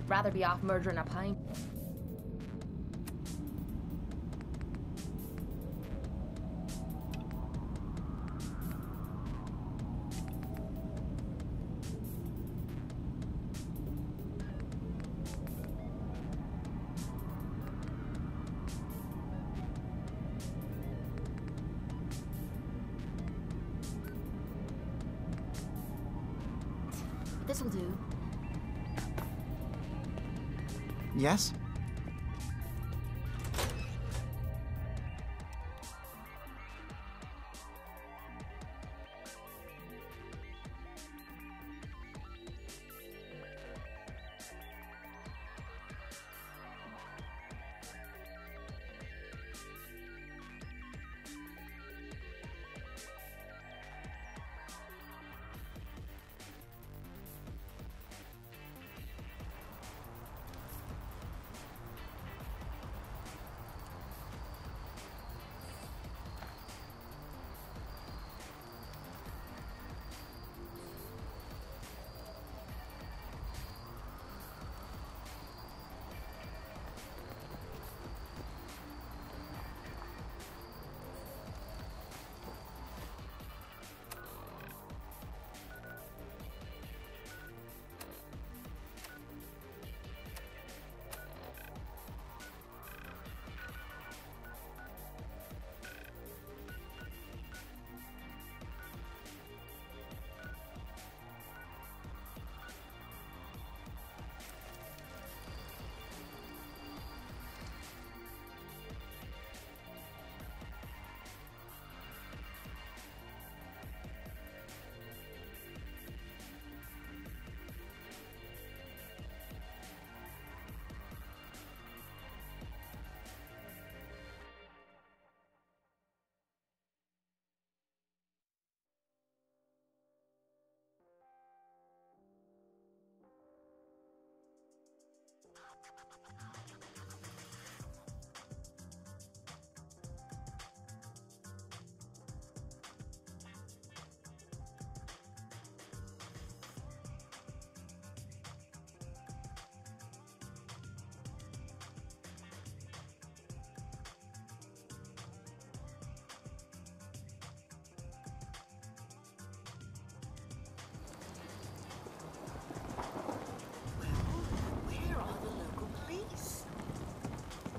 Rather be off murdering a pint. This'll do. Yes?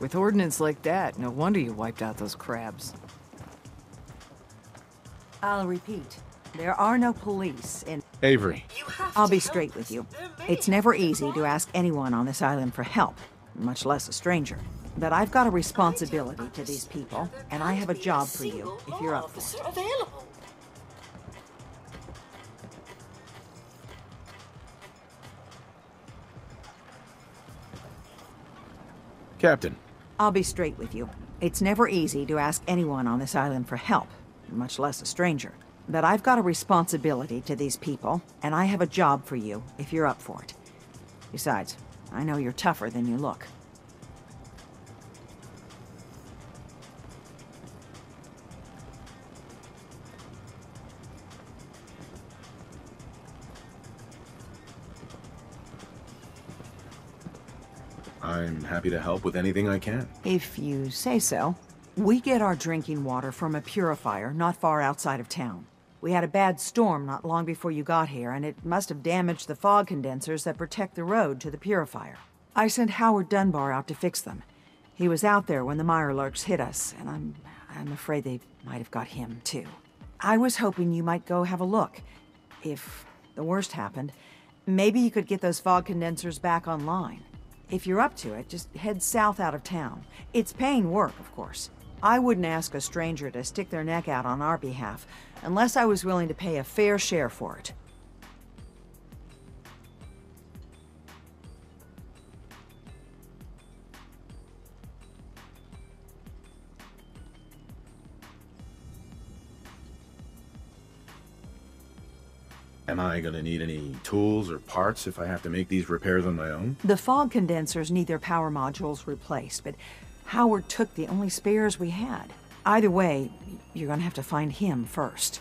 With ordnance like that, no wonder you wiped out those crabs. I'll repeat. There are no police in... Avery. I'll be straight with you. It's never easy to ask anyone on this island for help, much less a stranger. But I've got a responsibility to these people, and I have a job for you, if you're up for it. Captain. I'll be straight with you. It's never easy to ask anyone on this island for help, much less a stranger. But I've got a responsibility to these people, and I have a job for you, if you're up for it. Besides, I know you're tougher than you look. I'm happy to help with anything I can. If you say so. We get our drinking water from a purifier not far outside of town. We had a bad storm not long before you got here, and it must have damaged the fog condensers that protect the road to the purifier. I sent Howard Dunbar out to fix them. He was out there when the Mirelurks hit us, and I'm afraid they might have got him, too. I was hoping you might go have a look. If the worst happened, maybe you could get those fog condensers back online. If you're up to it, just head south out of town. It's paying work, of course. I wouldn't ask a stranger to stick their neck out on our behalf, unless I was willing to pay a fair share for it. Am I gonna need any tools or parts if I have to make these repairs on my own? The fog condensers need their power modules replaced, but Howard took the only spares we had. Either way, you're gonna have to find him first.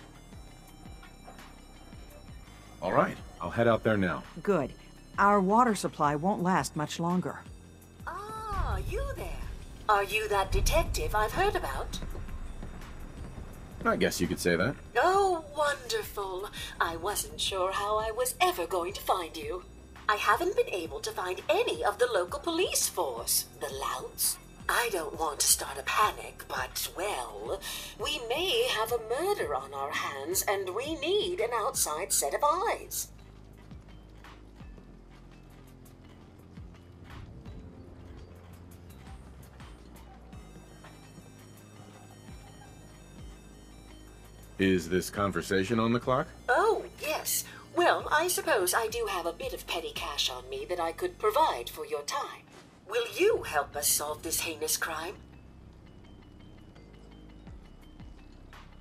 All right, I'll head out there now. Good. Our water supply won't last much longer. Ah, you there. Are you that detective I've heard about? I guess you could say that. Oh, wonderful. I wasn't sure how I was ever going to find you. I haven't been able to find any of the local police force, the louts. I don't want to start a panic, but, well, we may have a murder on our hands, and we need an outside set of eyes. Is this conversation on the clock? Oh, yes. Well, I suppose I do have a bit of petty cash on me that I could provide for your time. Will you help us solve this heinous crime?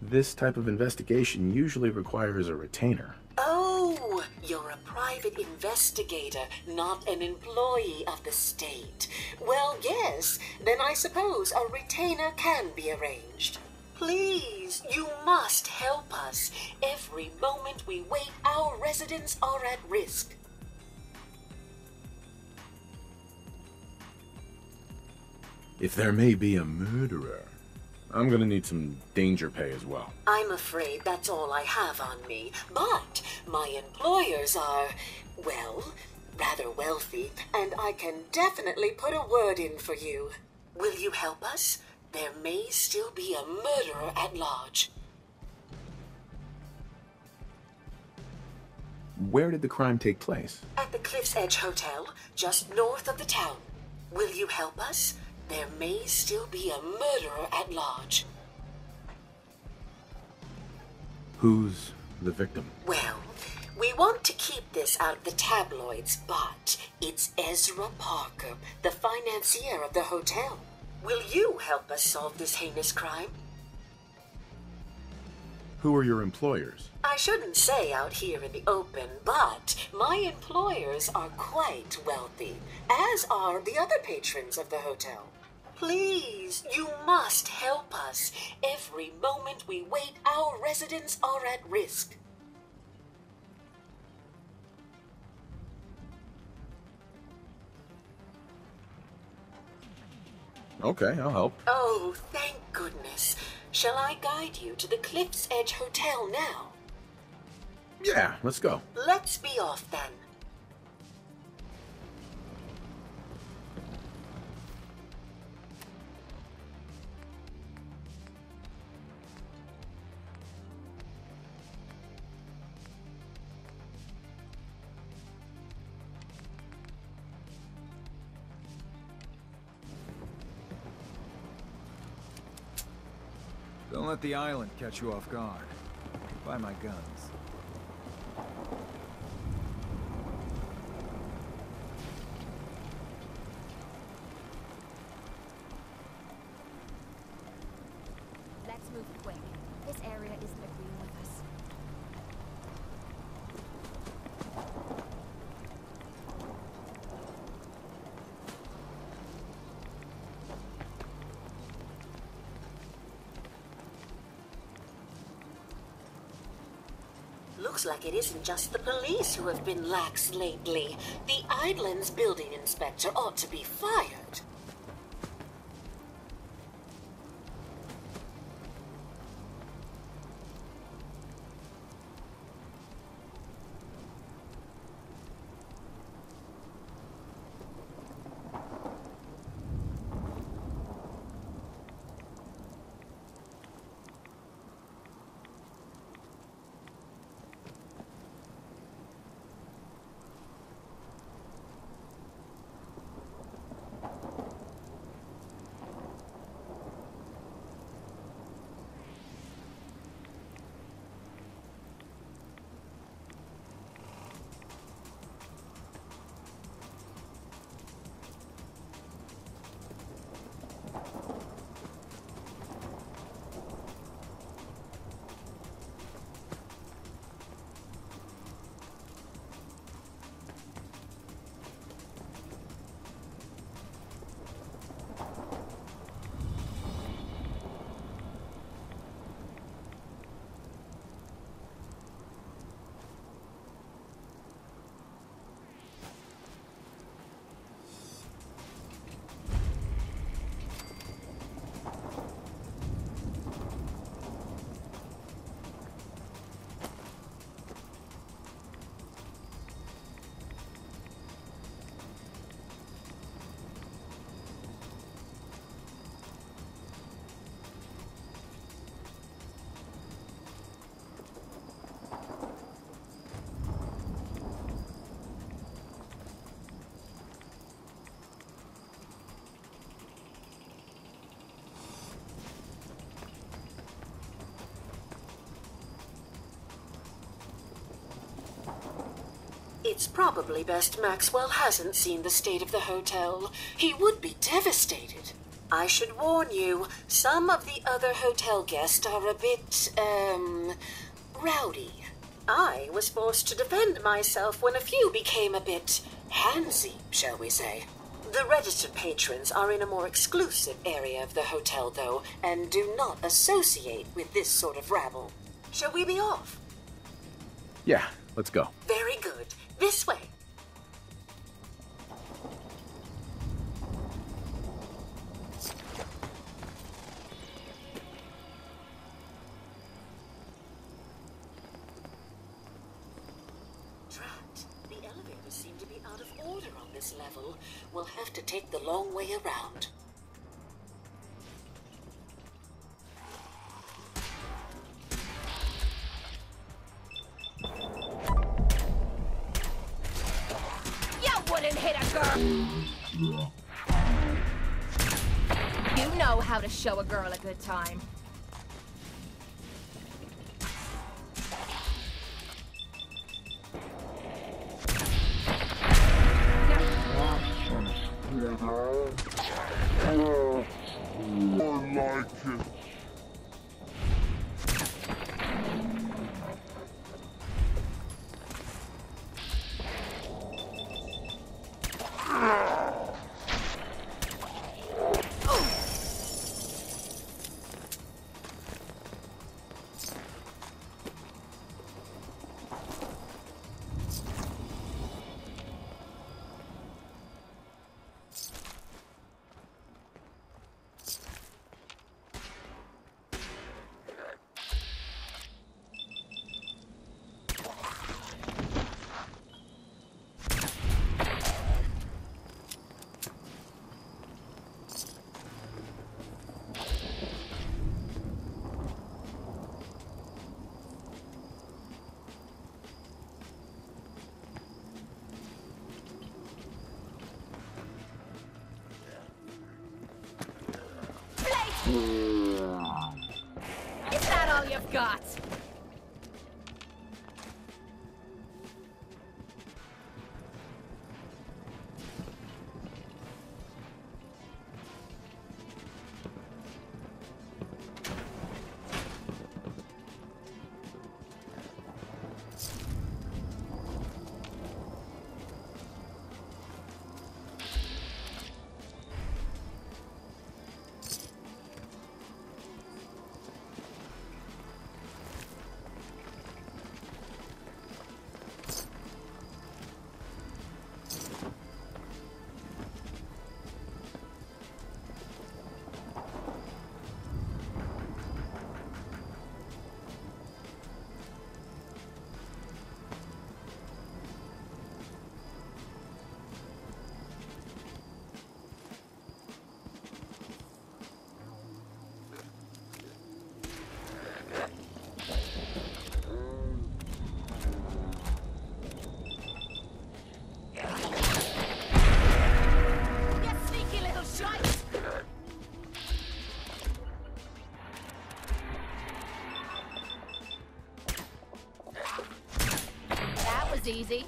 This type of investigation usually requires a retainer. Oh, you're a private investigator, not an employee of the state. Well, yes, then I suppose a retainer can be arranged. Please, you must help us. Every moment we wait, our residents are at risk. If there may be a murderer, I'm gonna need some danger pay as well. I'm afraid that's all I have on me, but my employers are, well, rather wealthy, and I can definitely put a word in for you. Will you help us? There may still be a murderer at large. Where did the crime take place? At the Cliff's Edge Hotel, just north of the town. Will you help us? There may still be a murderer at large. Who's the victim? Well, we want to keep this out of the tabloids, but it's Ezra Parker, the financier of the hotel. Will you help us solve this heinous crime? Who are your employers? I shouldn't say out here in the open, but my employers are quite wealthy, as are the other patrons of the hotel. Please, you must help us. Every moment we wait, our residents are at risk. Okay, I'll help. Oh, thank goodness. Shall I guide you to the Cliff's Edge Hotel now? Yeah, let's go. Let's be off then. Don't let the island catch you off guard. Buy my guns. Let's move quick. This area isn't agreeing with us. Looks like it isn't just the police who have been lax lately. The Island's building inspector ought to be fired. It's probably best Maxwell hasn't seen the state of the hotel. He would be devastated. I should warn you, some of the other hotel guests are a bit, rowdy. I was forced to defend myself when a few became a bit handsy, shall we say. The registered patrons are in a more exclusive area of the hotel, though, and do not associate with this sort of rabble. Shall we be off? Yeah, let's go. Very good. This way. Drat, the elevators seem to be out of order on this level. We'll have to take the long way around. Wouldn't hit a girl. You know how to show a girl a good time. Is that all you've got? Easy.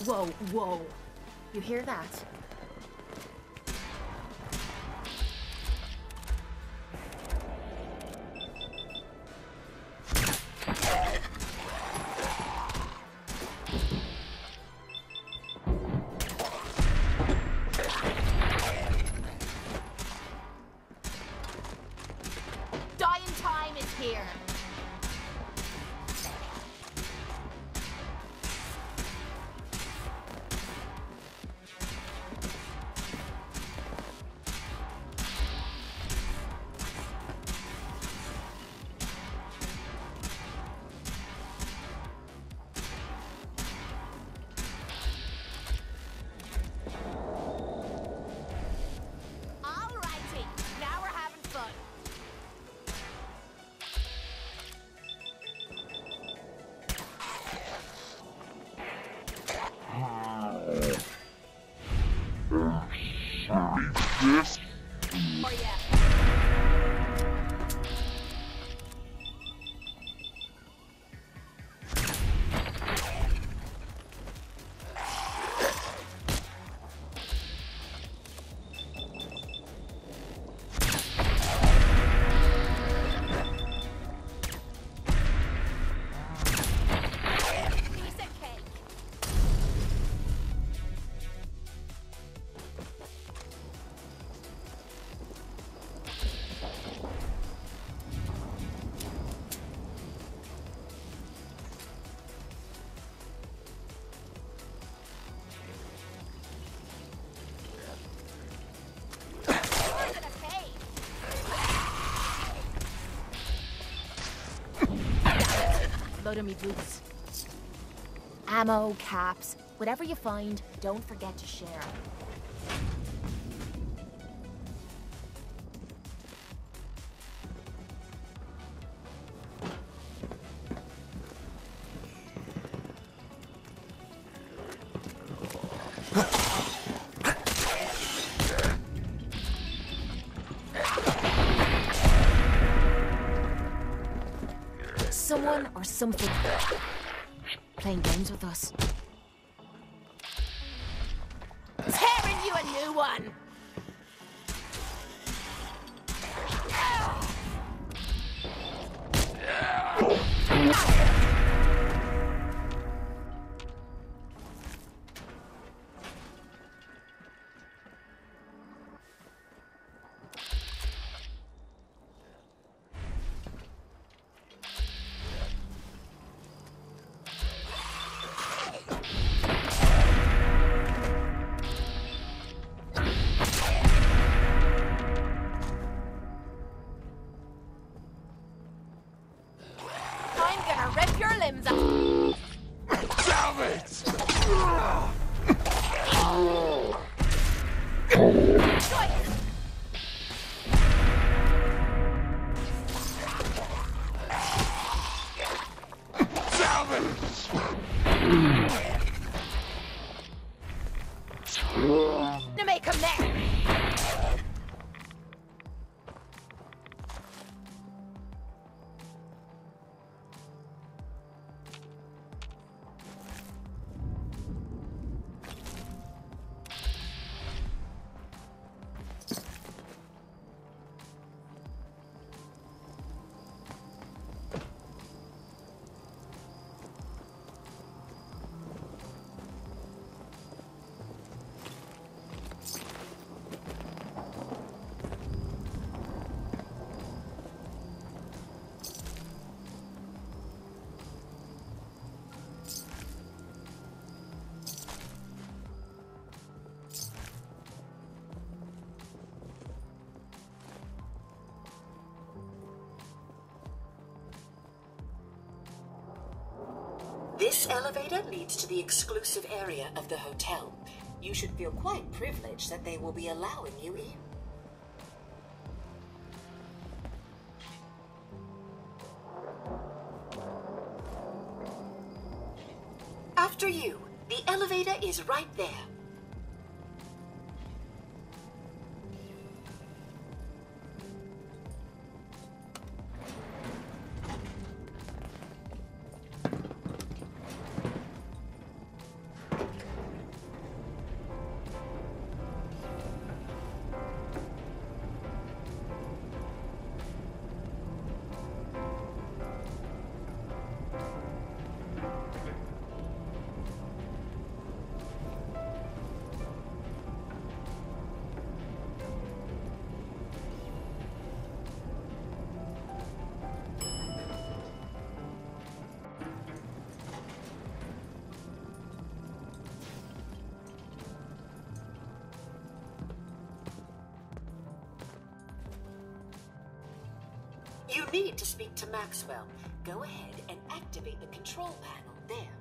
Whoa, whoa. You hear that? Here. Oh yeah. Piece of cake. Piece of cake. Load of me boots. Ammo, caps, whatever you find, don't forget to share. Someone or something playing games with us. Tearing you a new one! I'm gonna rip your limbs off. To make him there. This elevator leads to the exclusive area of the hotel. You should feel quite privileged that they will be allowing you in. After you. The elevator is right there. You need to speak to Maxwell. Go ahead and activate the control panel there.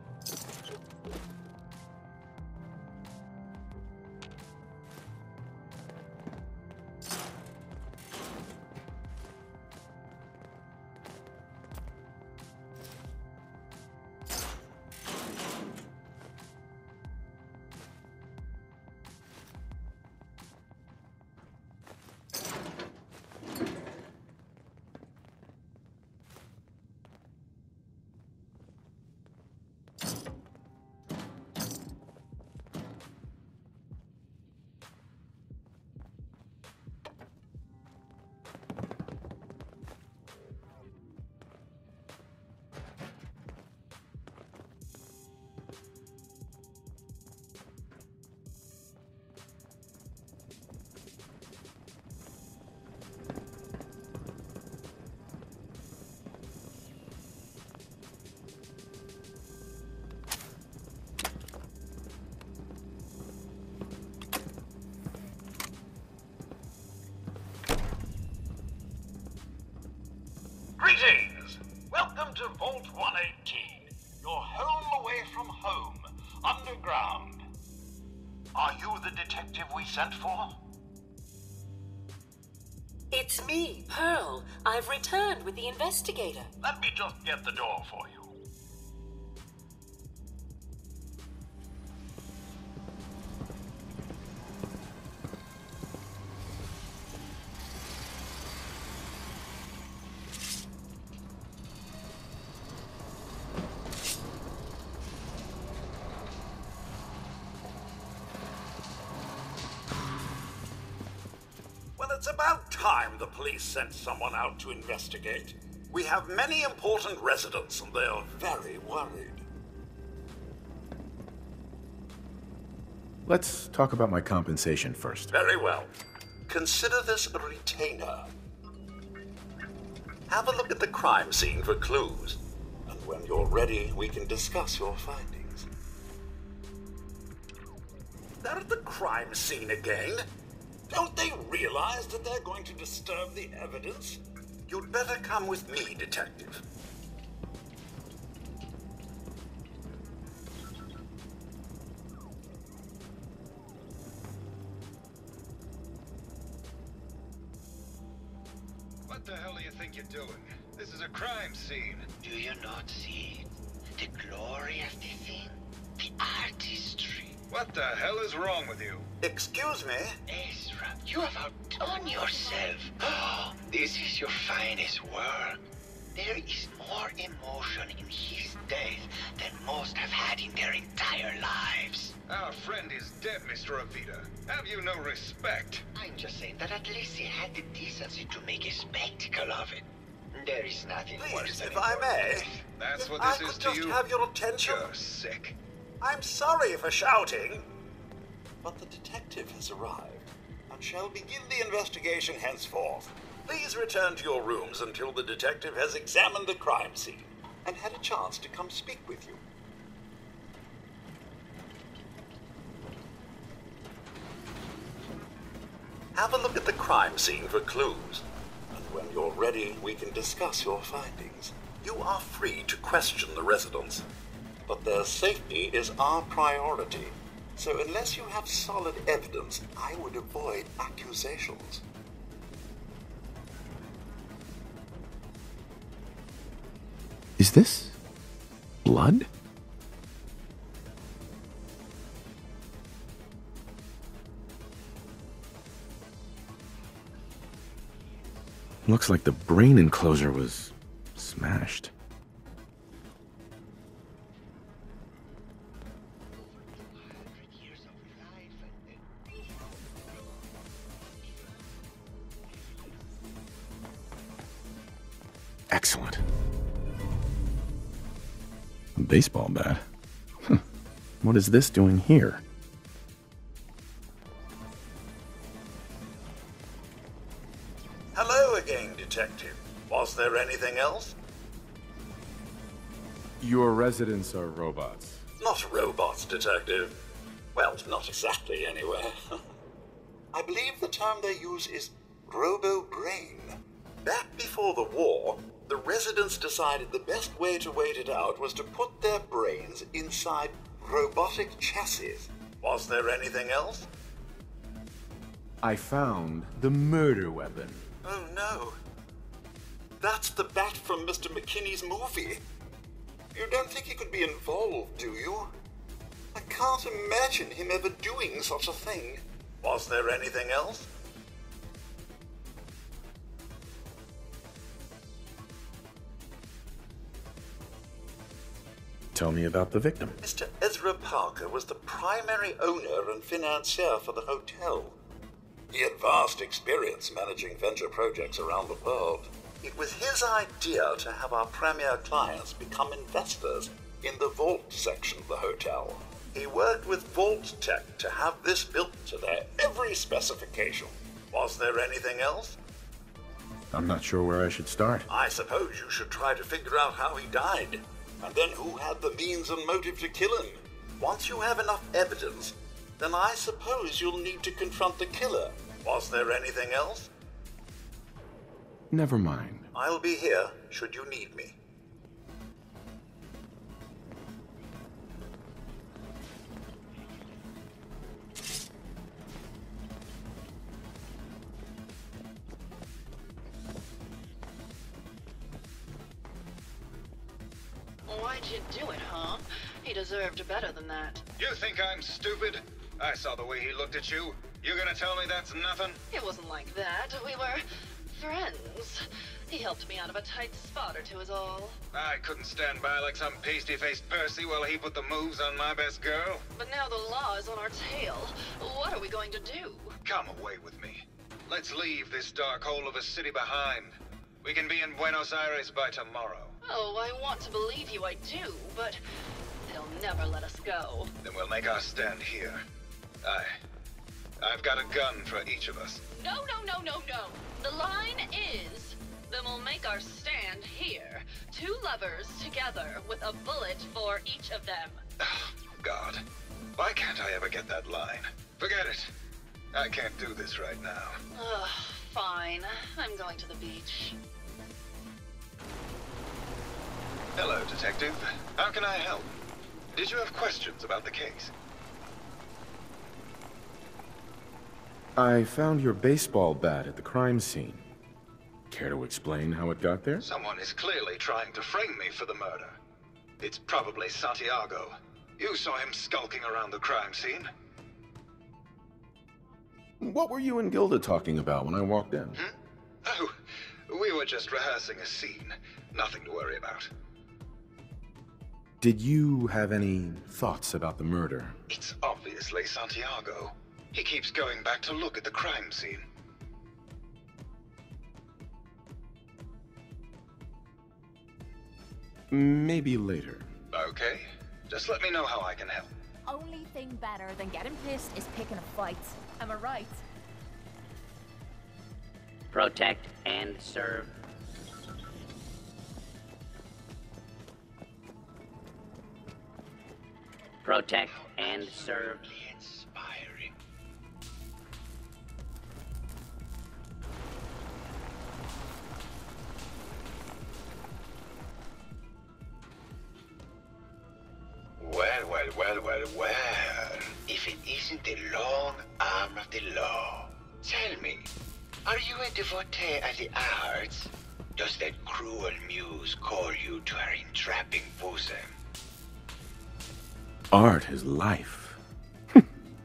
detective we sent for? It's me, Pearl. I've returned with the investigator. Let me just get the door for you. It's about time the police sent someone out to investigate. We have many important residents and they are very worried. Let's talk about my compensation first. Very well. Consider this a retainer. Have a look at the crime scene for clues. And when you're ready, we can discuss your findings. They're at the crime scene again. Don't they realize that they're going to disturb the evidence? You'd better come with me, Detective. What the hell do you think you're doing? This is a crime scene. Do you not see the glory of the thing? The artistry. What the hell is wrong with you? Excuse me? Ezra, you have outdone yourself. Oh, this is your finest work. There is more emotion in his death than most have had in their entire lives. Our friend is dead, Mr. Avita. Have you no respect? I'm just saying that at least he had the decency to make a spectacle of it. There is nothing worse Please, than if I may. That's what I this is could to just you? have your attention. You're sick. I'm sorry for shouting, but the detective has arrived and shall begin the investigation henceforth. Please return to your rooms until the detective has examined the crime scene and had a chance to come speak with you. Have a look at the crime scene for clues, and when you're ready, we can discuss your findings. You are free to question the residents, but their safety is our priority. So unless you have solid evidence, I would avoid accusations. Is this blood? Looks like the brain enclosure was smashed. Excellent. A baseball bat? What is this doing here? Hello again, Detective. Was there anything else? Your residents are robots. Not robots, Detective. Well, not exactly, anyway. I believe the term they use is robo-brain. Back before the war, the residents decided the best way to wait it out was to put their brains inside robotic chassis. Was there anything else? I found the murder weapon. Oh no. That's the bat from Mr. McKinney's movie. You don't think he could be involved, do you? I can't imagine him ever doing such a thing. Was there anything else? Tell me about the victim. Mr. Ezra Parker was the primary owner and financier for the hotel. He had vast experience managing venture projects around the world. It was his idea to have our premier clients become investors in the vault section of the hotel. He worked with Vault Tech to have this built to their every specification. Was there anything else? I'm not sure where I should start. I suppose you should try to figure out how he died, and then who had the means and motive to kill him. Once you have enough evidence, then I suppose you'll need to confront the killer. Was there anything else? Never mind. I'll be here should you need me. Why'd you do it, huh? He deserved better than that. You think I'm stupid? I saw the way he looked at you. You gonna tell me that's nothing? It wasn't like that. We were friends. He helped me out of a tight spot or two is all. I couldn't stand by like some pasty-faced Percy while he put the moves on my best girl. But now the law is on our tail. What are we going to do? Come away with me. Let's leave this dark hole of a city behind. We can be in Buenos Aires by tomorrow. Oh, I want to believe you, I do, but they'll never let us go. Then we'll make our stand here. I've got a gun for each of us. No. The line is, then we'll make our stand here. 2 lovers together with a bullet for each of them. God, why can't I ever get that line? Forget it. I can't do this right now. Fine. I'm going to the beach. Hello, Detective. How can I help? Did you have questions about the case? I found your baseball bat at the crime scene. Care to explain how it got there? Someone is clearly trying to frame me for the murder. It's probably Santiago. You saw him skulking around the crime scene. What were you and Gilda talking about when I walked in? Oh, we were just rehearsing a scene. Nothing to worry about. Did you have any thoughts about the murder? It's obviously Santiago. He keeps going back to look at the crime scene. Maybe later. Okay. Just let me know how I can help. Only thing better than getting pissed is picking a fight. Am I right? Protect and serve. Protect and serve. Inspiring. Well. If it isn't the long arm of the law. Tell me, are you a devotee of the arts? Does that cruel muse call you to her entrapping bosom? Art is life.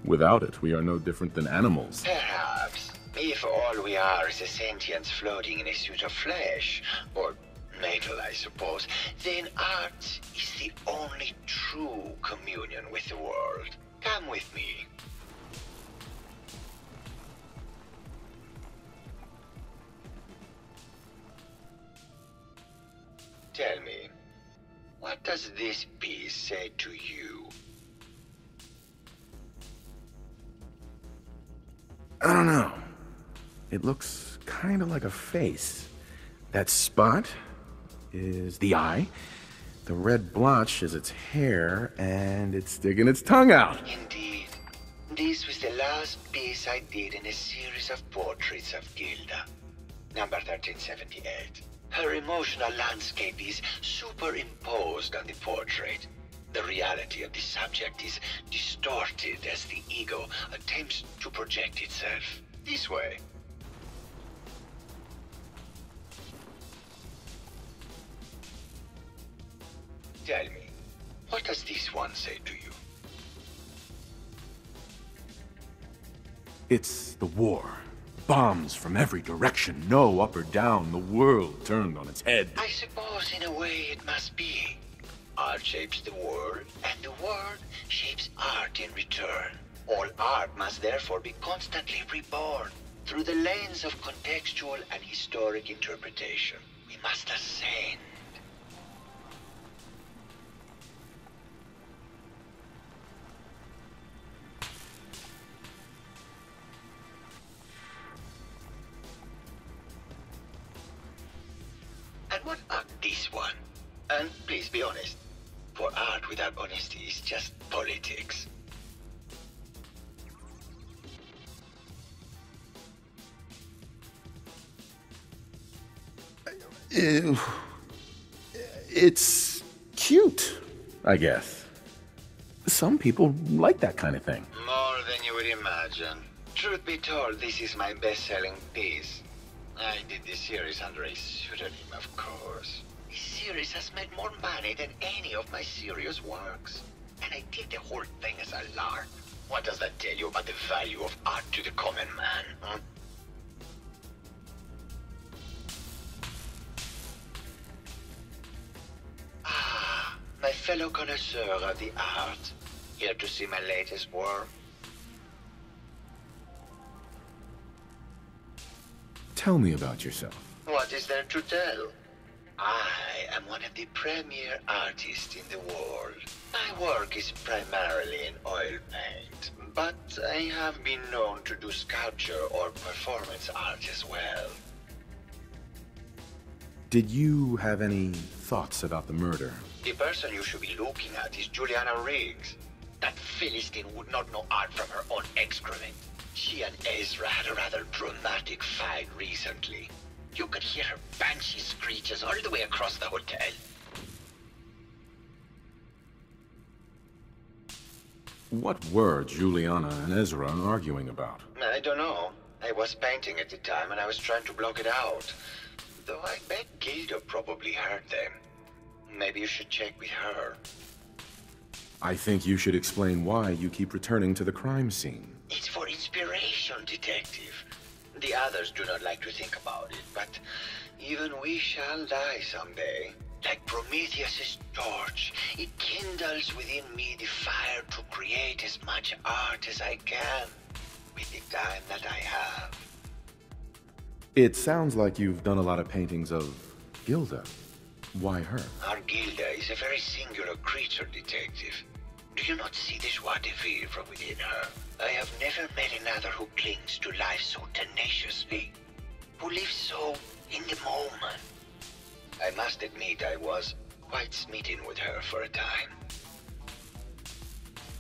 Without it, we are no different than animals. Perhaps. If all we are is a sentience floating in a suit of flesh, or metal, I suppose, then art is the only true communion with the world. Come with me. Tell me, what does this piece say to you? I don't know. It looks kind of like a face. That spot is the eye. The red blotch is its hair, and it's sticking its tongue out. Indeed. This was the last piece I did in a series of portraits of Gilda. Number 1378. Her emotional landscape is superimposed on the portrait. The reality of the subject is distorted as the ego attempts to project itself. This way. Tell me, what does this one say to you? It's the war. Bombs from every direction, no up or down, the world turned on its head. I suppose in a way it must be. Art shapes the world, and the world shapes art in return. All art must therefore be constantly reborn through the lens of contextual and historic interpretation. We must ascend. And what about this one? And please be honest, for art without honesty is just politics. It's cute, I guess. Some people like that kind of thing. More than you would imagine. Truth be told, this is my best-selling piece. I did this series under a pseudonym, of course. This series has made more money than any of my serious works. And I did the whole thing as a lark. What does that tell you about the value of art to the common man, huh? Ah, my fellow connoisseur of the art. Here to see my latest work? Tell me about yourself. What is there to tell? I am one of the premier artists in the world. My work is primarily in oil paint, but I have been known to do sculpture or performance art as well. Did you have any thoughts about the murder? The person you should be looking at is Juliana Riggs. That Philistine would not know art from her own excrement. She and Ezra had a rather dramatic fight recently. You could hear her banshee screeches all the way across the hotel. What were Juliana and Ezra arguing about? I don't know. I was painting at the time and I was trying to block it out. Though I bet Gilda probably heard them. Maybe you should check with her. I think you should explain why you keep returning to the crime scene. It's for inspiration, Detective. The others do not like to think about it, but even we shall die someday. Like Prometheus's torch, it kindles within me the fire to create as much art as I can with the time that I have. It sounds like you've done a lot of paintings of Gilda. Why her? Our Gilda is a very singular creature, Detective. Do you not see the joie de vivre within her? I have never met another who clings to life so tenaciously, who lives so in the moment. I must admit I was quite smitten with her for a time.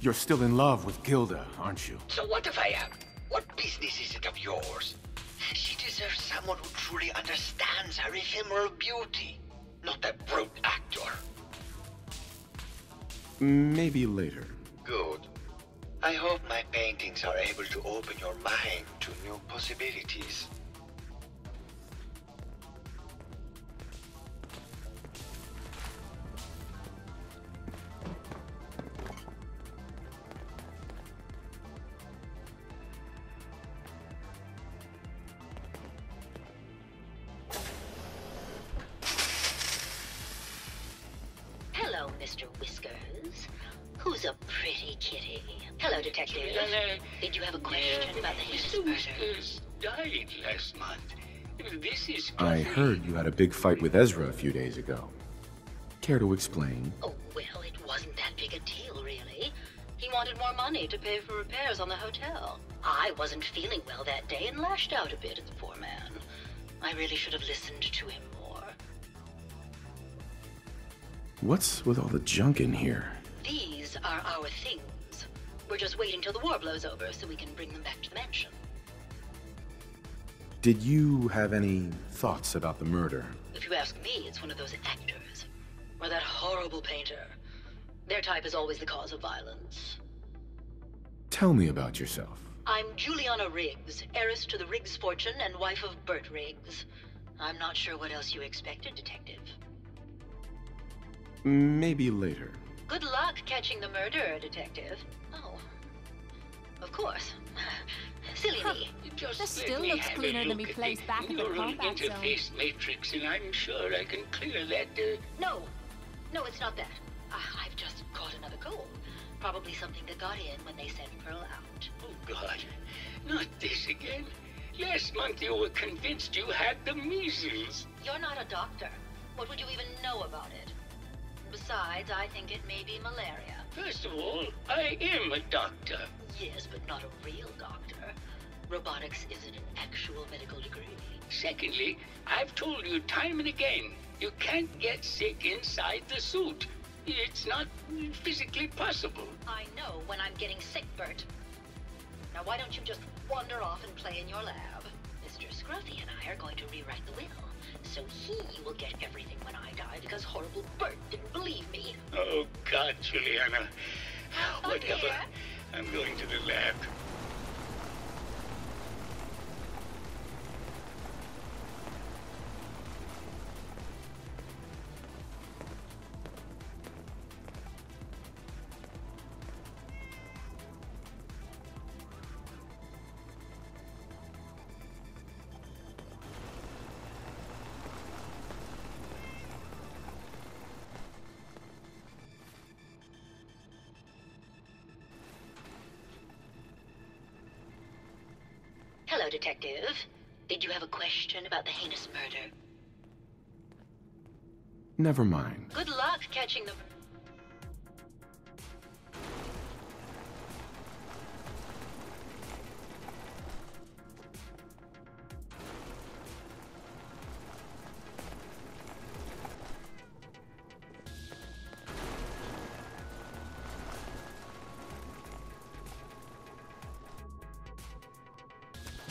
You're still in love with Gilda, aren't you? So what if I am? What business is it of yours? She deserves someone who truly understands her ephemeral beauty, not a brute actor. Maybe later. Good. I hope my paintings are able to open your mind to new possibilities. Hello, Mr. Whiskers. Who's a pretty kitty? Hello, Detective. Did you have a question about the Higgs murder? Whiskers died last month. This is... I heard you had a big fight with Ezra a few days ago. Care to explain? Oh, well, it wasn't that big a deal, really. He wanted more money to pay for repairs on the hotel. I wasn't feeling well that day and lashed out a bit at the poor man. I really should have listened to him more. What's with all the junk in here? These are our things. We're just waiting till the war blows over so we can bring them back to the mansion. Did you have any thoughts about the murder? If you ask me, it's one of those actors. Or that horrible painter. Their type is always the cause of violence. Tell me about yourself. I'm Juliana Riggs, heiress to the Riggs fortune and wife of Bert Riggs. I'm not sure what else you expected, Detective. Maybe later. Good luck catching the murderer, Detective. Oh, of course. Silly me. Just This let still me looks have a cleaner than look we at placed back in the neural combat zone. interface matrix, and I'm sure I can clear that. No, it's not that. I've just caught another cold. Probably something that got in when they sent Pearl out. Oh, God. Not this again. Last month you were convinced you had the measles. You're not a doctor. What would you even know about it? Besides, I think it may be malaria. First of all, I am a doctor. Yes, but not a real doctor. Robotics isn't an actual medical degree. Secondly, I've told you time and again, you can't get sick inside the suit. It's not physically possible. I know when I'm getting sick, Bert. Now why don't you just wander off and play in your lab? Mr. Scruffy and I are going to rewrite the will, so he will get everything when I die because horrible Bert didn't believe me. Oh, God, Juliana. Whatever. dear. I'm going to the lab. Hello, Detective. Did you have a question about the heinous murder? Never mind. Good luck catching the...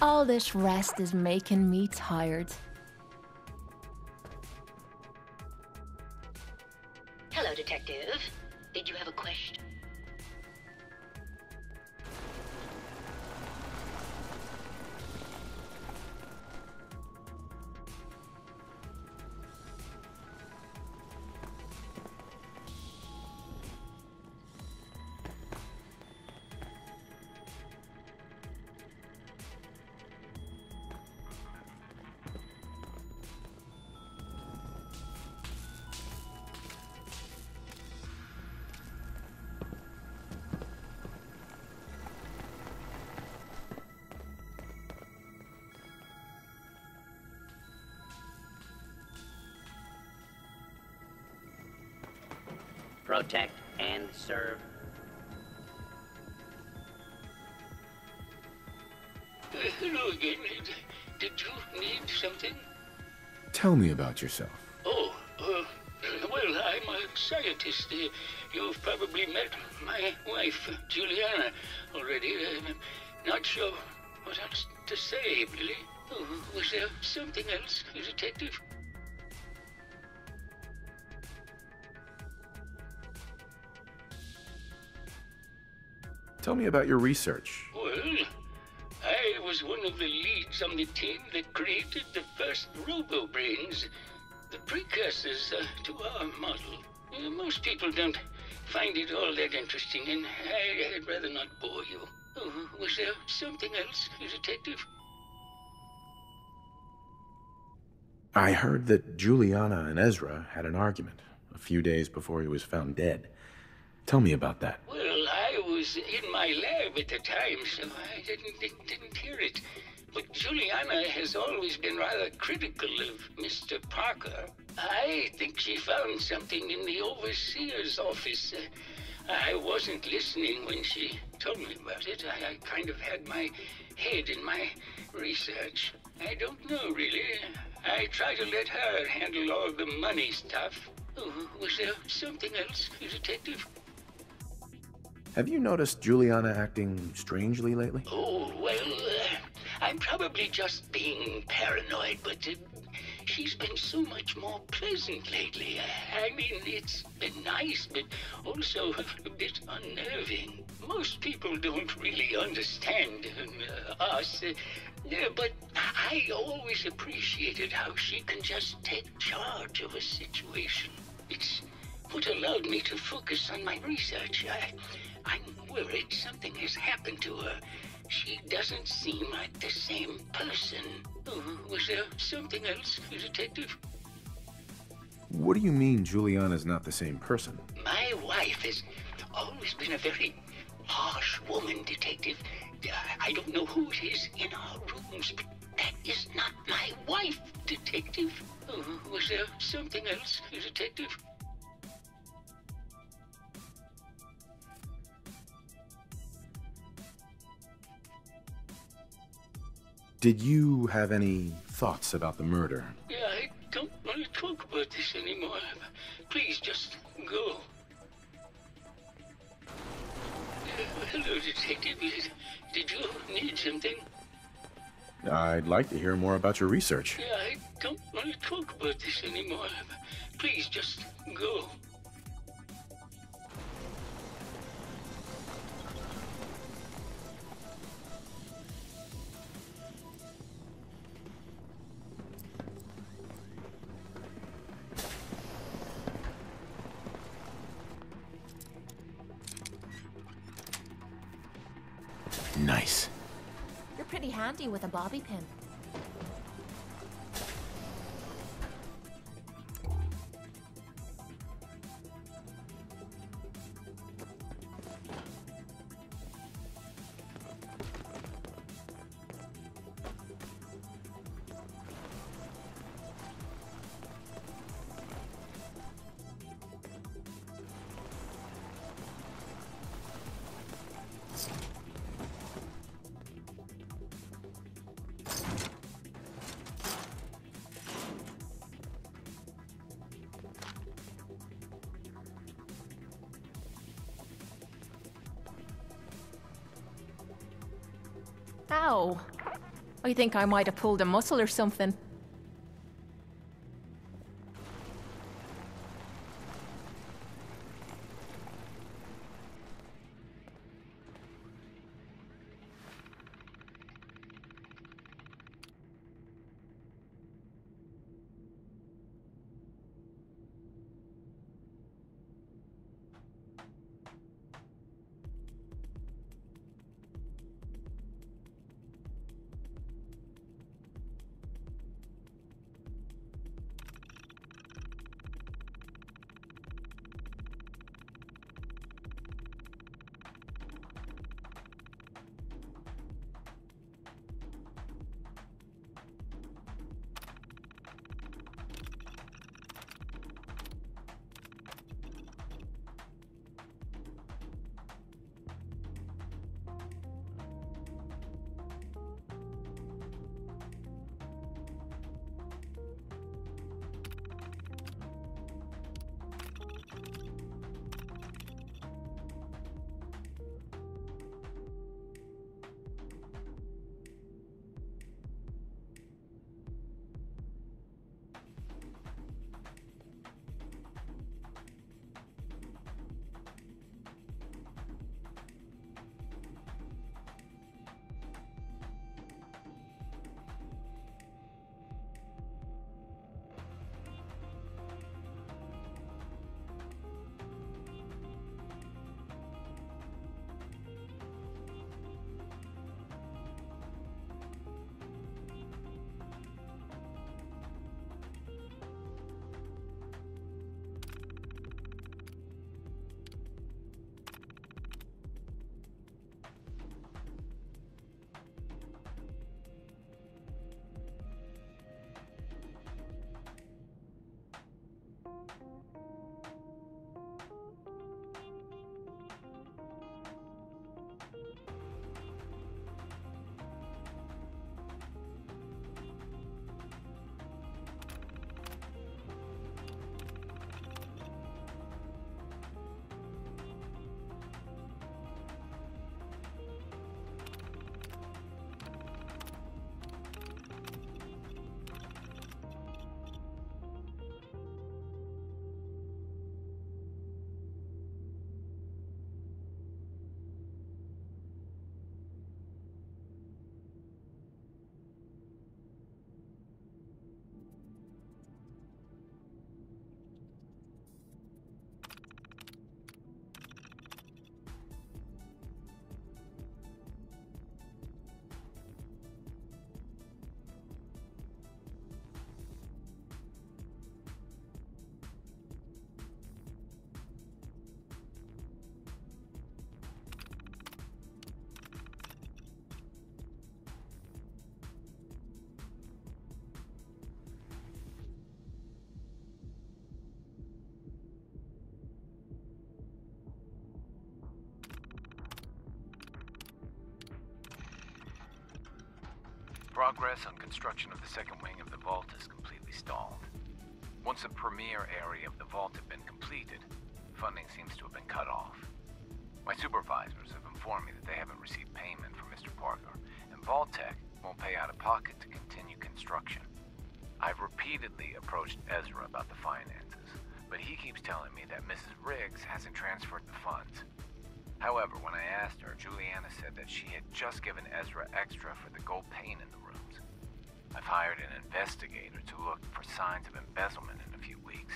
All this rest is making me tired. Hello, Detective. Did you have a question? Protect and serve. Hello again. Did you need something? Tell me about yourself. Oh, well, I'm a scientist. You've probably met my wife, Juliana, already. I'm not sure what else to say, really. Oh, was there something else, Detective? Tell me about your research. Well, I was one of the leads on the team that created the first robo-brains, the precursors to our model. Most people don't find it all that interesting, and I'd rather not bore you. Oh, was there something else, Detective? I heard that Juliana and Ezra had an argument a few days before he was found dead. Tell me about that. Well, I was in my lab at the time, so I didn't hear it. But Juliana has always been rather critical of Mr. Parker. I think she found something in the overseer's office. I wasn't listening when she told me about it. I kind of had my head in my research. I don't know, really. I try to let her handle all the money stuff. Oh, was there something else, Detective? Have you noticed Juliana acting strangely lately? Oh, well, I'm probably just being paranoid, but she's been so much more pleasant lately. I mean, it's been nice, but also a bit unnerving. Most people don't really understand us, but I always appreciated how she can just take charge of a situation. It's what allowed me to focus on my research. I'm worried something has happened to her. She doesn't seem like the same person. Oh, was there something else, Detective? What do you mean Juliana's not the same person? My wife has always been a very harsh woman, Detective. I don't know who it is in our rooms, but that is not my wife, Detective. Oh, was there something else, Detective? Did you have any thoughts about the murder? Yeah, I don't want to talk about this anymore. Please, just go. Hello, Detective. Did you need something? I'd like to hear more about your research. Yeah, I don't want to talk about this anymore. Please, just go. Nice. You're pretty handy with a bobby pin. Ow. I think I might have pulled a muscle or something. Progress on construction of the second wing of the vault is completely stalled. Once the premier area of the vault had been completed, funding seems to have been cut off. My supervisors have informed me that they haven't received payment from Mr. Parker, and Vault-Tec won't pay out of pocket to continue construction. I've repeatedly approached Ezra about the finances, but he keeps telling me that Mrs. Riggs hasn't transferred the funds. However, when I asked her, Juliana said that she had just given Ezra extra for the gold paint in the rooms. I've hired an investigator to look for signs of embezzlement in a few weeks.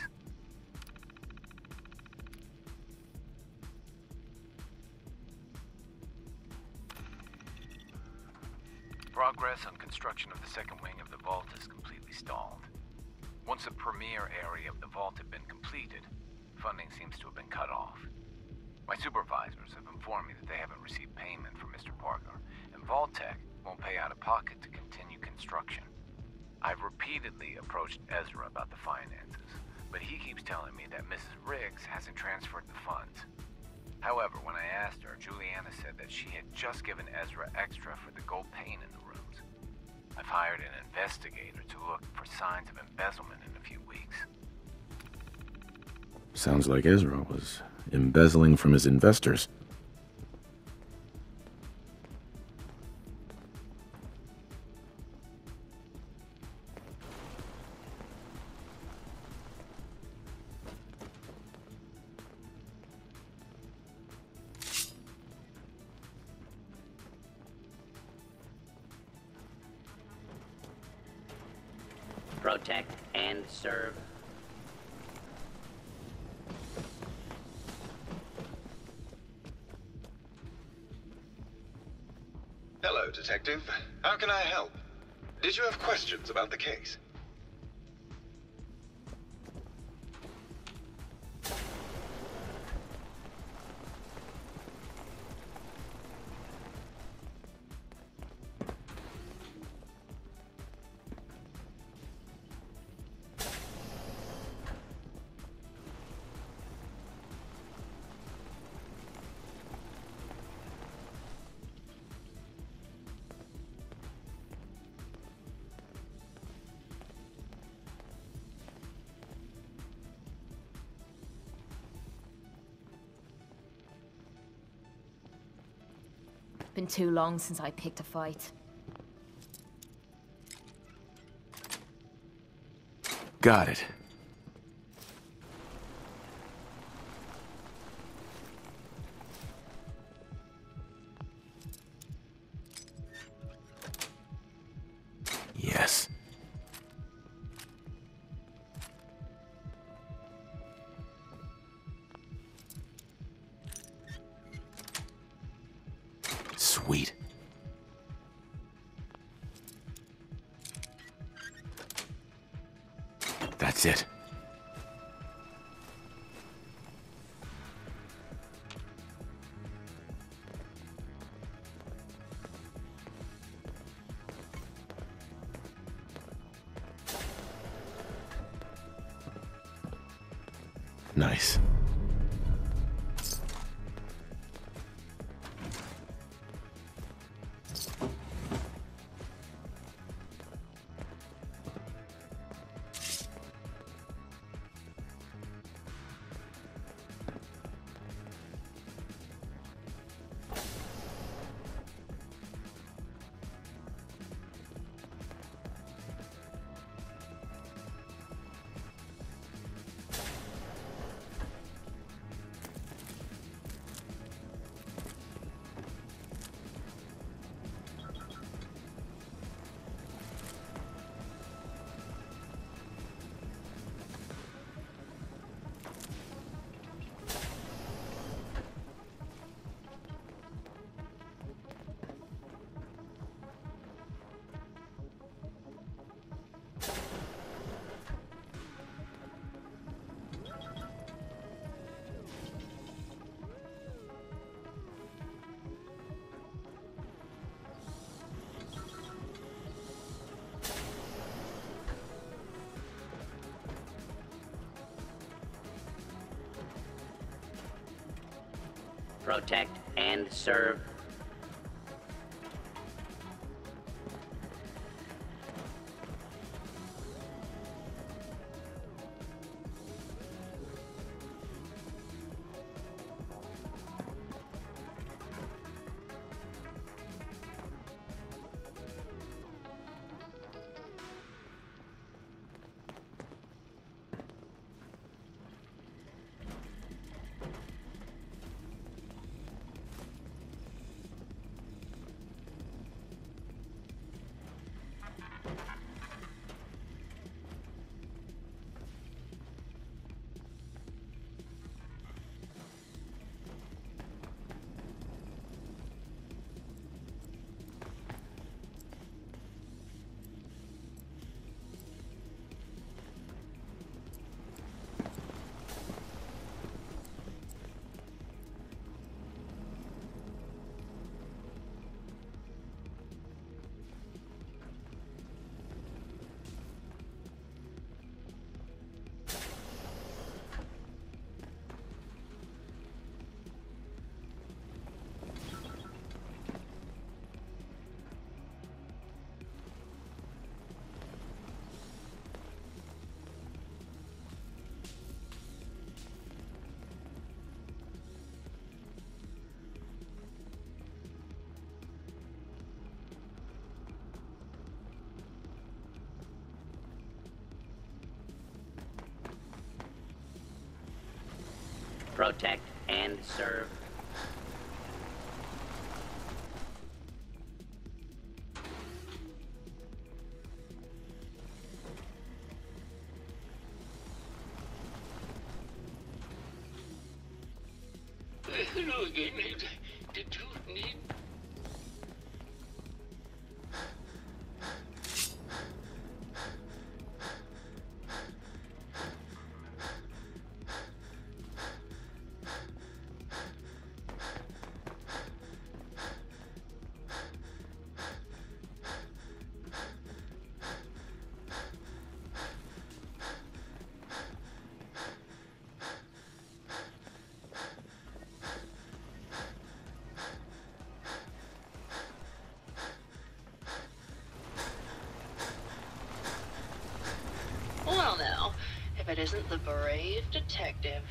Progress on construction of the second wing of the vault is completely stalled. Once the premier area of the vault had been completed, funding seems to have been cut off. My supervisors have informed me that they haven't received payment from Mr. Parker, and Vault-Tec won't pay out of pocket to continue construction. I've repeatedly approached Ezra about the finances, but he keeps telling me that Mrs. Riggs hasn't transferred the funds. However, when I asked her, Juliana said that she had just given Ezra extra for the gold paint in the rooms. I've hired an investigator to look for signs of embezzlement in a few weeks. Sounds like Ezra was embezzling from his investors. Protect and serve. Hello, Detective. How can I help? Did you have questions about the case? Been too long since I picked a fight. Got it. Yes. Sweet. That's it. Nice. Protect and serve. Protect and serve. Hello again. Did you need... Well now, if it isn't the brave detective.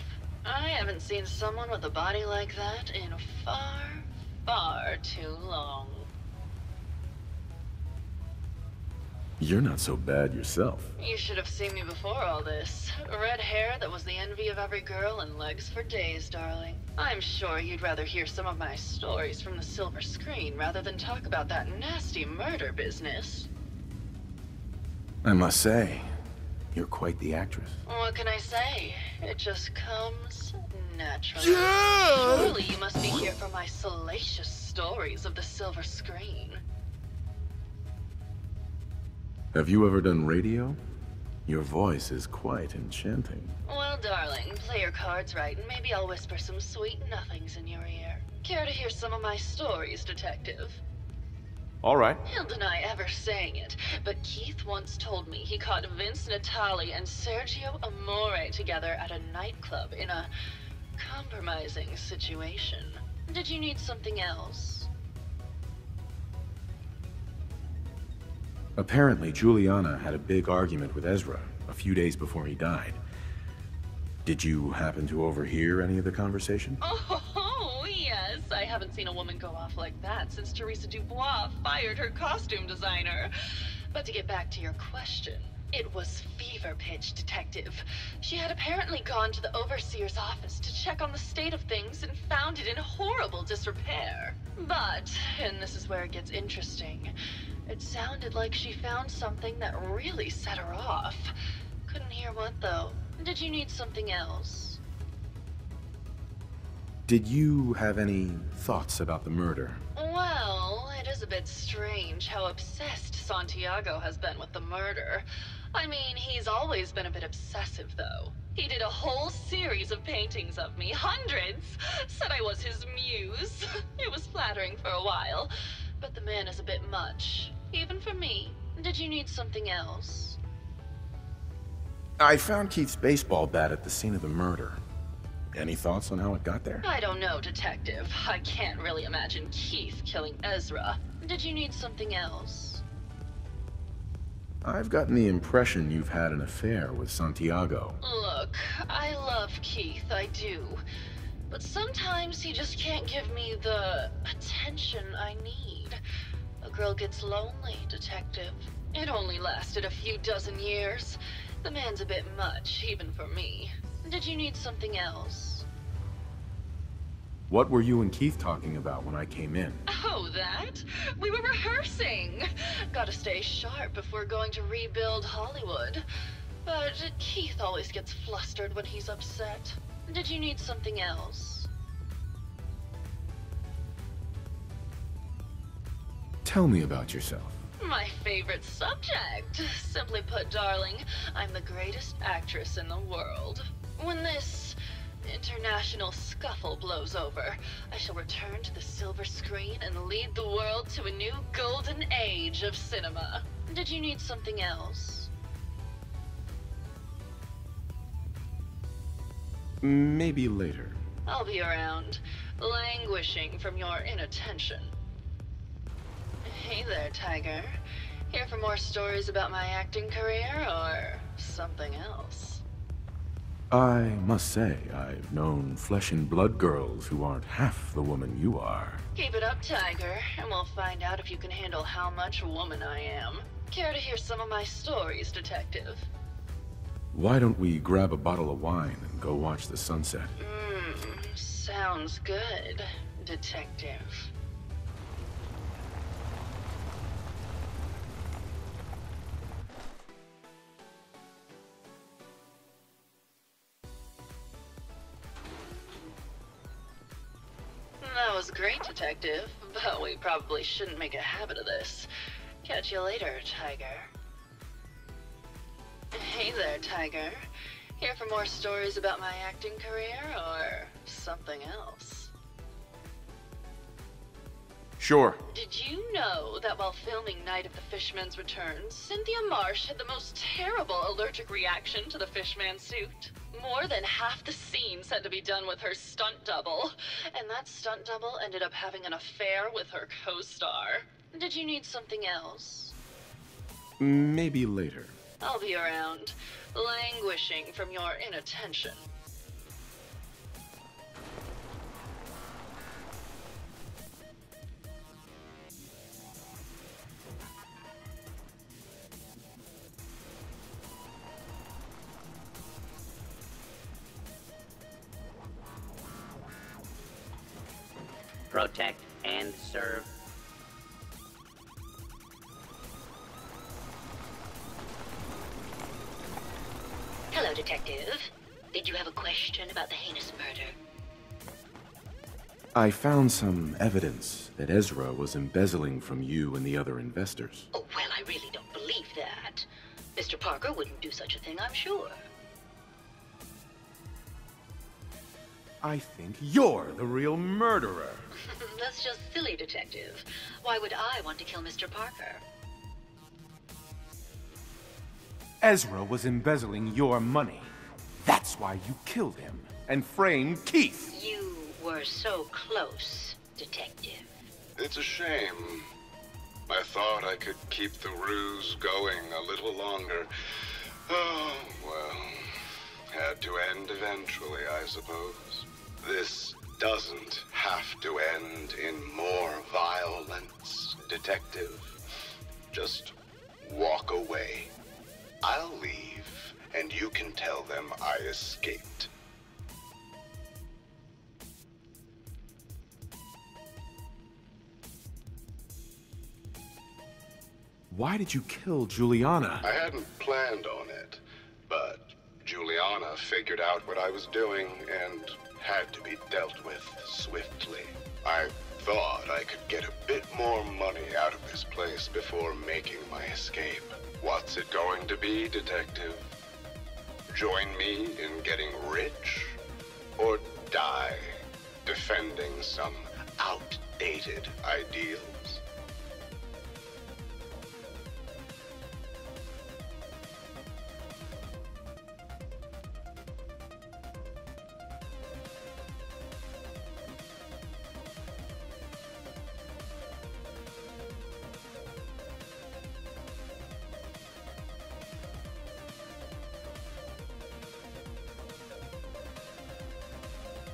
I haven't seen someone with a body like that in far, far too long. You're not so bad yourself. You should have seen me before all this. Red hair that was the envy of every girl and legs for days, darling. I'm sure you'd rather hear some of my stories from the silver screen rather than talk about that nasty murder business. I must say, you're quite the actress. What can I say? It just comes naturally. Yeah! Surely you must be here for my salacious stories of the silver screen. Have you ever done radio? Your voice is quite enchanting. Well, darling, play your cards right, and maybe I'll whisper some sweet nothings in your ear. Care to hear some of my stories, detective? All right. He'll deny ever saying it, but Keith once told me he caught Vince Natali and Sergio Amore together at a nightclub in a compromising situation. Did you need something else? Apparently, Juliana had a big argument with Ezra a few days before he died. Did you happen to overhear any of the conversation? Oh, yes. I haven't seen a woman go off like that since Teresa Dubois fired her costume designer. But to get back to your question, it was fever pitch, detective. She had apparently gone to the overseer's office to check on the state of things and found it in horrible disrepair. But, and this is where it gets interesting, it sounded like she found something that really set her off. Couldn't hear what, though. Did you need something else? Did you have any thoughts about the murder? Well, it is a bit strange how obsessed Santiago has been with the murder. I mean, he's always been a bit obsessive, though. He did a whole series of paintings of me, hundreds, said I was his muse. It was flattering for a while, but the man is a bit much, even for me. Did you need something else? I found Keith's baseball bat at the scene of the murder. Any thoughts on how it got there? I don't know, detective. I can't really imagine Keith killing Ezra. Did you need something else? I've gotten the impression you've had an affair with Santiago. Look, I love Keith, I do. But sometimes he just can't give me the attention I need. A girl gets lonely, detective. It only lasted a few dozen years. The man's a bit much, even for me. Did you need something else? What were you and Keith talking about when I came in? Oh, that? We were rehearsing. Gotta stay sharp if we're going to rebuild Hollywood. But Keith always gets flustered when he's upset. Did you need something else? Tell me about yourself. My favorite subject. Simply put, darling, I'm the greatest actress in the world. When this international scuffle blows over, I shall return to the silver screen and lead the world to a new golden age of cinema. Did you need something else? Maybe later. I'll be around, languishing from your inattention. Hey there, Tiger. Here for more stories about my acting career, or something else? I must say, I've known flesh and blood girls who aren't half the woman you are. Keep it up, Tiger, and we'll find out if you can handle how much woman I am. Care to hear some of my stories, detective? Why don't we grab a bottle of wine and go watch the sunset? Sounds good, detective. was great, Detective, but we probably shouldn't make a habit of this. Catch you later, Tiger. Hey there, Tiger. Here for more stories about my acting career, or something else? Sure. Did you know that while filming Night of the Fishman's Return, Cynthia Marsh had the most terrible allergic reaction to the Fishman suit? More than half the scenes had to be done with her stunt double, and that stunt double ended up having an affair with her co-star. Did you need something else? Maybe later. I'll be around, languishing from your inattention. Protect and serve. Hello, Detective. Did you have a question about the heinous murder? I found some evidence that Ezra was embezzling from you and the other investors. Oh, well, I really don't believe that. Mr. Parker wouldn't do such a thing, I'm sure. I think you're the real murderer. That's just silly, Detective. Why would I want to kill Mr. Parker? Ezra was embezzling your money. That's why you killed him and framed Keith. You were so close, Detective. It's a shame. I thought I could keep the ruse going a little longer. Oh, well. Had to end eventually, I suppose. This doesn't have to end in more violence, Detective. Just walk away. I'll leave, and you can tell them I escaped. Why did you kill Juliana? I hadn't planned on it, but Juliana figured out what I was doing and had to be dealt with swiftly. I thought I could get a bit more money out of this place before making my escape. What's it going to be, Detective? Join me in getting rich? Or die defending some outdated ideals?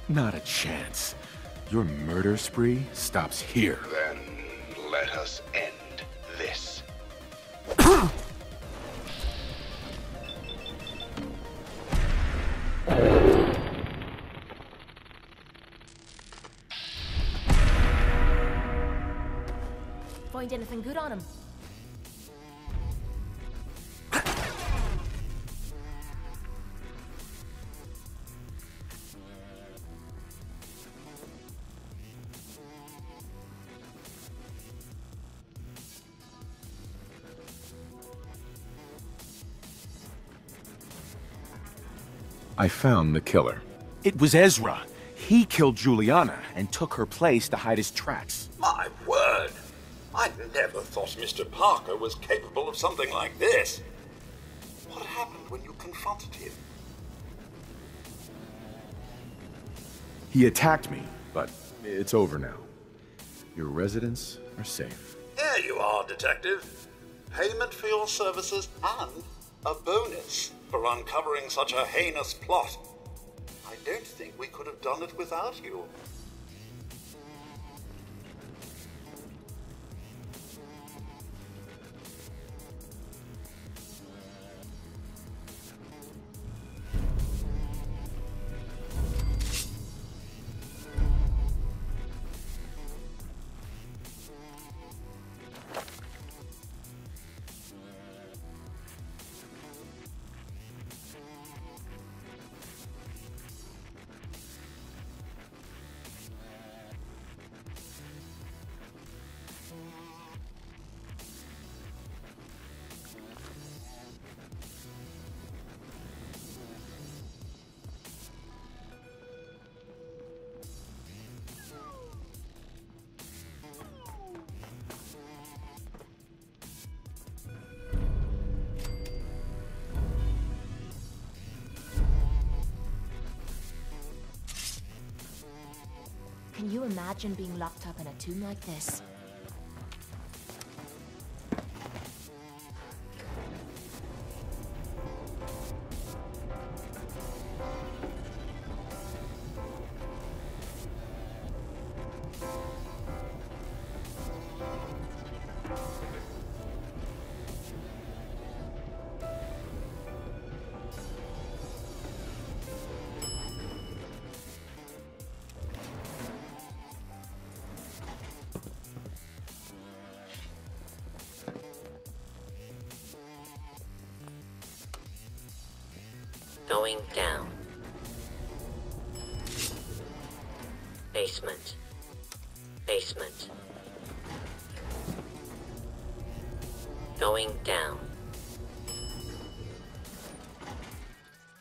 Not a chance. Your murder spree stops here. Then let us end this. Find anything good on him? I found the killer. It was Ezra. He killed Juliana and took her place to hide his tracks. My word! I never thought Mr. Parker was capable of something like this. What happened when you confronted him? He attacked me, but it's over now. Your residents are safe. Here you are, Detective. Payment for your services and a bonus for uncovering such a heinous plot. I don't think we could have done it without you. you imagine being locked up in a tomb like this? Going down. Basement. Basement. Going down.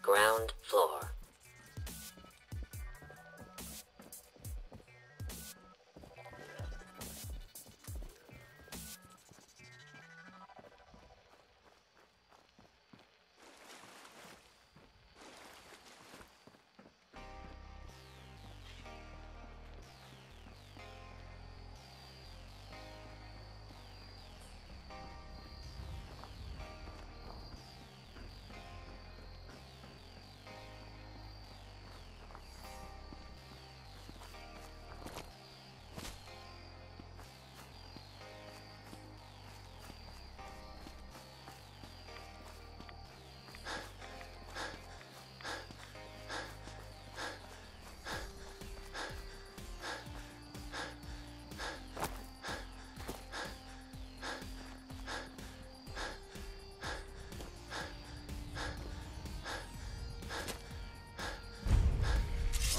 Ground floor.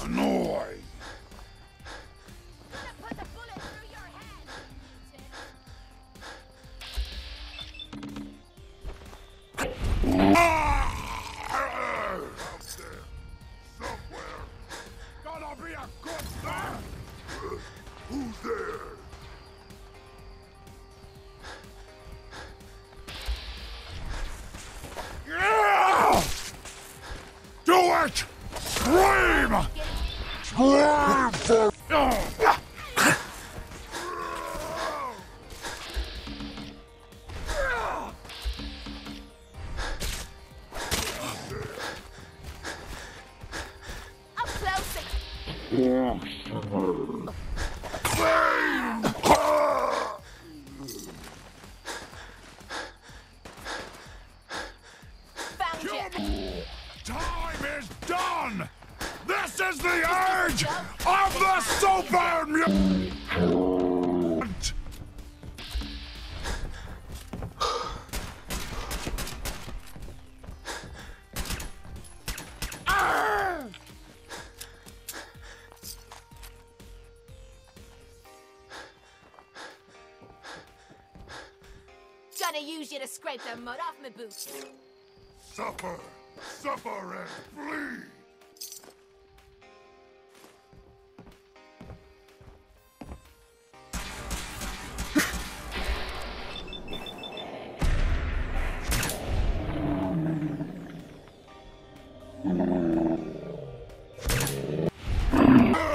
Annoying. Who's there? Yeah! Do it! Scream! Scream for... Time is done! This is the urge of the super mutant! Gonna use you to scrape the mud off my boots. Suffer! Suffer and flee!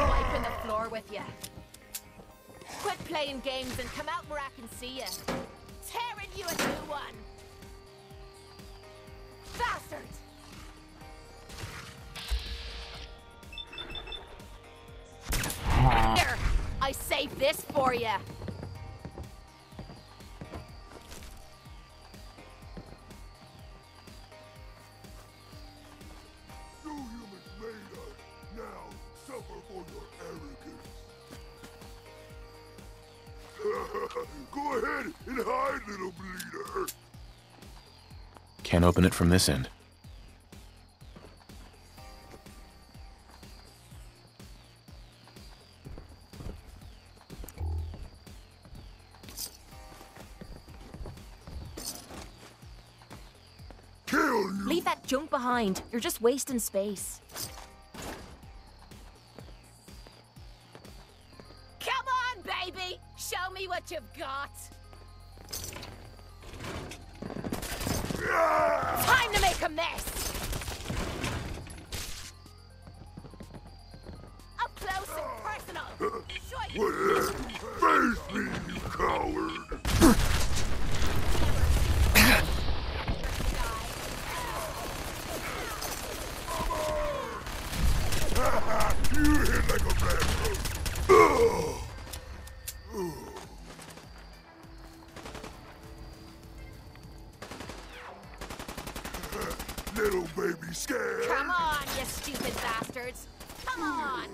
Wiping the floor with you. Quit playing games and come out where I can see you. Tearing you a new one. Bastards! Here, I saved this for you. You humans made us. Now suffer for your arrogance. Go ahead and hide, little bleeder. Can't open it from this end. Leave that junk behind. You're just wasting space. Come on, baby! Show me what you've got! Time to make a mess! Up close and personal! Face me, you coward! You hit like a bad road. Little baby scared. Come on, you stupid bastards! Come on!